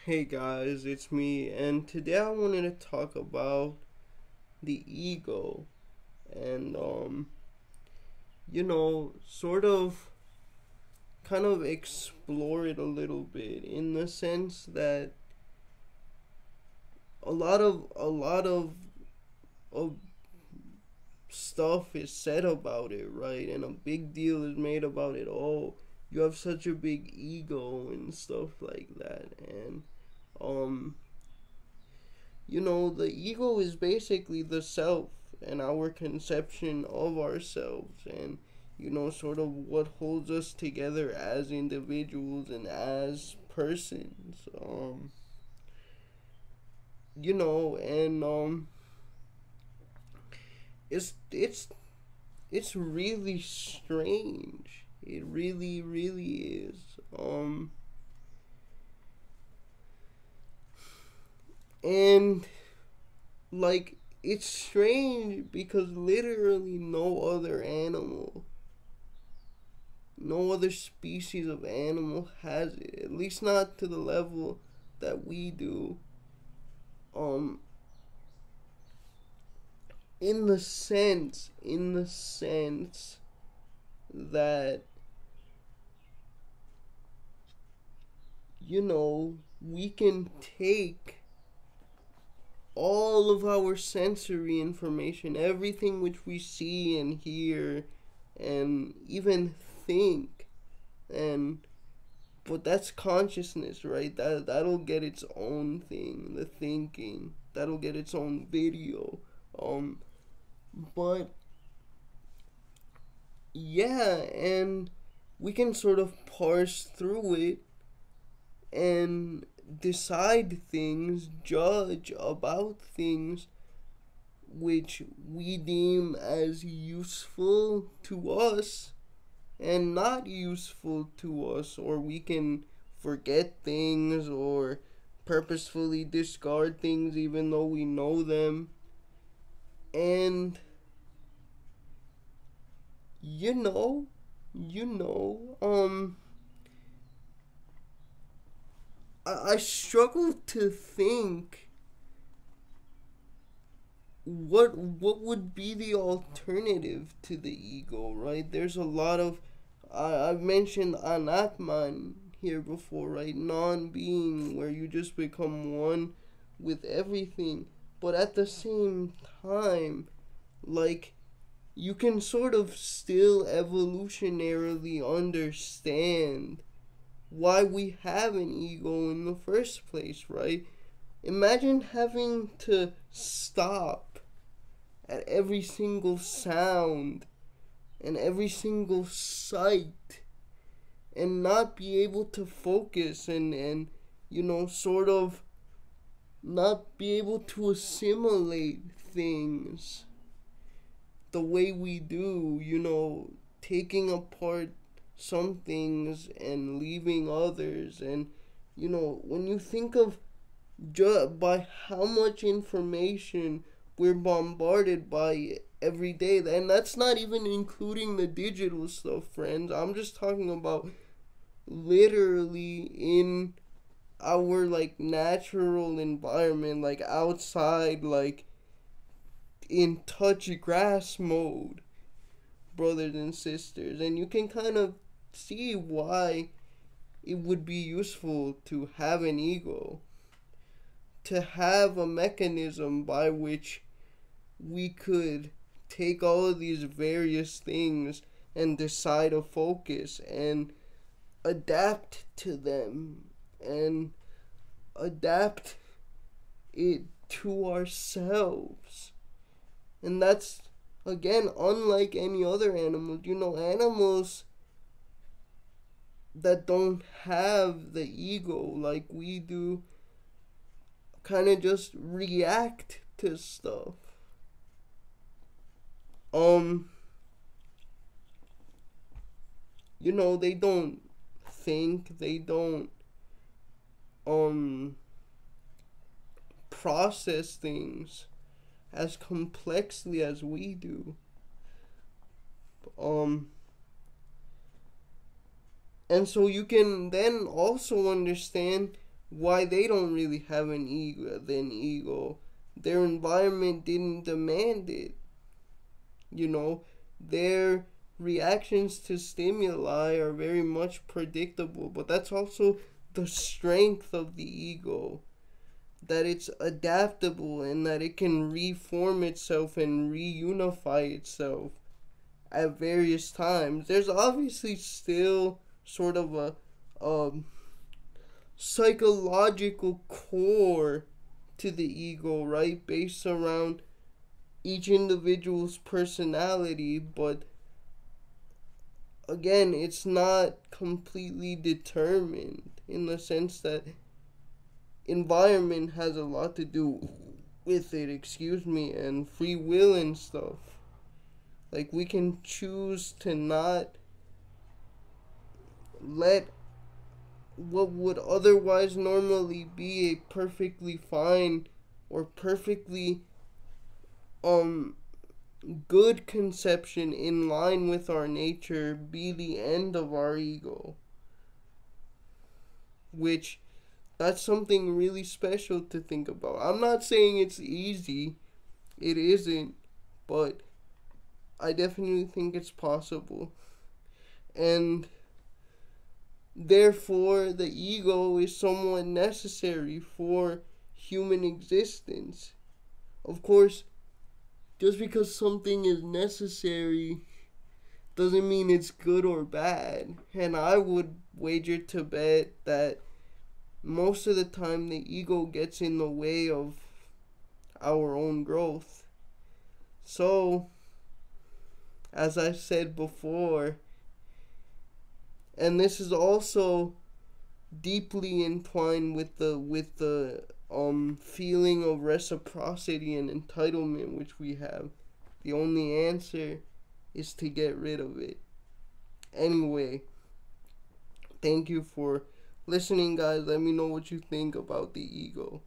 Hey guys, it's me, and today I wanted to talk about the ego and, sort of kind of explore it a little bit in the sense that a lot of stuff is said about it, right? And a big deal is made about it. Oh, you have such a big ego and stuff like that. And, um, the ego is basically the self and our conception of ourselves and, sort of what holds us together as individuals and as persons. And it's really strange. It really, really is. And like it's strange because literally no other species of animal has it, at least not to the level that we do. um in the sense that we can take all of our sensory information, everything which we see and hear and even think, and but that's consciousness, right? That'll get its own thing, the thinking. That'll get its own video. Um but yeah, and we can sort of parse through it and decide things, judge about things which we deem as useful to us and not useful to us, or we can forget things or purposefully discard things even though we know them. And you know, you know, I struggle to think what would be the alternative to the ego, right? There's a lot of I've mentioned anatman here before, right? Non-being, where you just become one with everything, but at the same time, like, you can sort of still evolutionarily understand why we have an ego in the first place, right? Imagine having to stop at every single sound and every single sight and not be able to focus and sort of not be able to assimilate things the way we do, taking apart some things and leaving others. And when you think of by how much information we're bombarded by every day, and that's not even including the digital stuff, friends. I'm just talking about literally in our like natural environment, like outside, like in touch grass mode, brothers and sisters. And you can kind of see why it would be useful to have an ego, to have a mechanism by which we could take all of these various things and decide a focus and adapt to them and adapt it to ourselves. And that's, again, unlike any other animal. Animals that don't have the ego like we do kind of just react to stuff. um they don't think, they don't um process things as complexly as we do. um and so you can then also understand why they don't really have an ego. Their environment didn't demand it. You know, their reactions to stimuli are very much predictable, but that's also the strength of the ego, that it's adaptable and that it can reform itself and reunify itself at various times. There's obviously still sort of a psychological core to the ego, right? Based around each individual's personality, but again, it's not completely determined in the sense that environment has a lot to do with it, and free will and stuff. Like, we can choose to not let what would otherwise normally be a perfectly fine or perfectly good conception in line with our nature be the end of our ego. Which, that's something really special to think about. I'm not saying it's easy. It isn't. But I definitely think it's possible. And therefore, the ego is somewhat necessary for human existence. Of course, just because something is necessary doesn't mean it's good or bad. And I would wager to bet that most of the time the ego gets in the way of our own growth. So, as I said before, and this is also deeply entwined with the feeling of reciprocity and entitlement which we have. The only answer is to get rid of it. Anyway, thank you for listening, guys. Let me know what you think about the ego.